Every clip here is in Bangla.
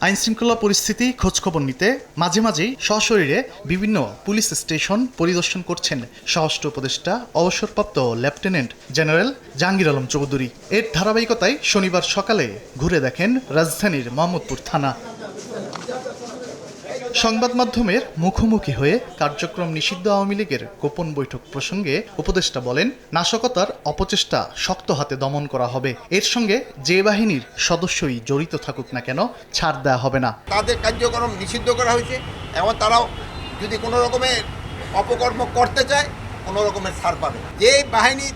আইনশৃঙ্খলা পরিস্থিতি খোঁজখবর নিতে মাঝে মাঝেই সশরীরে বিভিন্ন পুলিশ স্টেশন পরিদর্শন করছেন স্বরাষ্ট্র উপদেষ্টা অবসরপ্রাপ্ত লেফটেন্যান্ট জেনারেল জাহাঙ্গীর আলম চৌধুরী। এর ধারাবাহিকতায় শনিবার সকালে ঘুরে দেখেন রাজধানীর মোহাম্মদপুর থানা। সংবাদ মাধ্যমের মুখোমুখি হয়ে কার্যক্রম নিষিদ্ধ আওয়ামী লীগের গোপন বৈঠক প্রসঙ্গে উপদেষ্টা বলেন, নাশকতার অপচেষ্টা শক্ত হাতে দমন করা হবে। এর সঙ্গে যে বাহিনীর সদস্যই জড়িত থাকুক না কেন ছাড় দেওয়া হবে না। তাদের কার্যক্রম নিষিদ্ধ করা হয়েছে এবং তারাও যদি কোনো রকমের অপকর্ম করতে চায় কোনো রকমের ছাড় পাবে। যে বাহিনী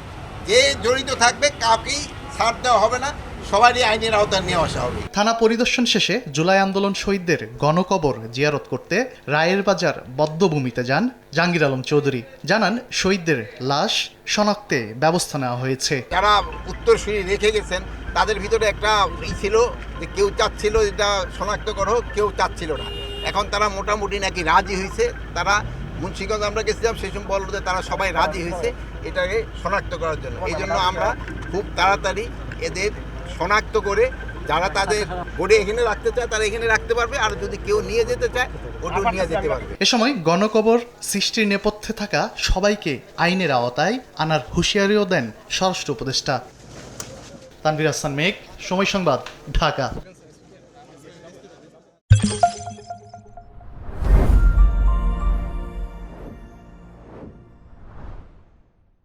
যে জড়িত থাকবে কাউকেই ছাড় দেওয়া হবে না, সবারই আইনের আওতায় নিয়ে আসা হবে। থানা পরিদর্শন শেষে জুলাই আন্দোলন শহীদদের গণকবর জিয়ারত করতে রায়ের বাজার বদ্ধভূমিতে যান জাহাঙ্গীর আলম চৌধুরী। জানান, শহীদদের লাশ শনাক্তে ব্যবস্থা নেওয়া হয়েছে। যারা উত্তরসূরি রেখে গেছেন তাদের ভিতরে একটা ছিল যে কেউ চাচ্ছিল এটা শনাক্ত করা হোক, কেউ চাচ্ছিল না। এখন তারা মোটামুটি নাকি রাজি হয়েছে। তারা মুন্সিগঞ্জ আমরা গেছিলাম, সেই সময় বলতে তারা সবাই রাজি হয়েছে এটাকে শনাক্ত করার জন্য। এই জন্য আমরা খুব তাড়াতাড়ি এদের শনাক্ত করে যারা তাদের বোর্ডে এখানে রাখতে চায় তারা এখানে রাখতে পারবে, আর যদি কেউ নিয়ে যেতে চায় ওটাও নিয়ে যেতে পারবে। এ সময় গণকবর সৃষ্টির নেপথ্যে থাকা সবাইকে আইনের আওতায় আনার হুঁশিয়ারিও দেন স্বরাষ্ট্র উপদেষ্টা। তানভীর হাসান মেঘ, সময় সংবাদ, ঢাকা।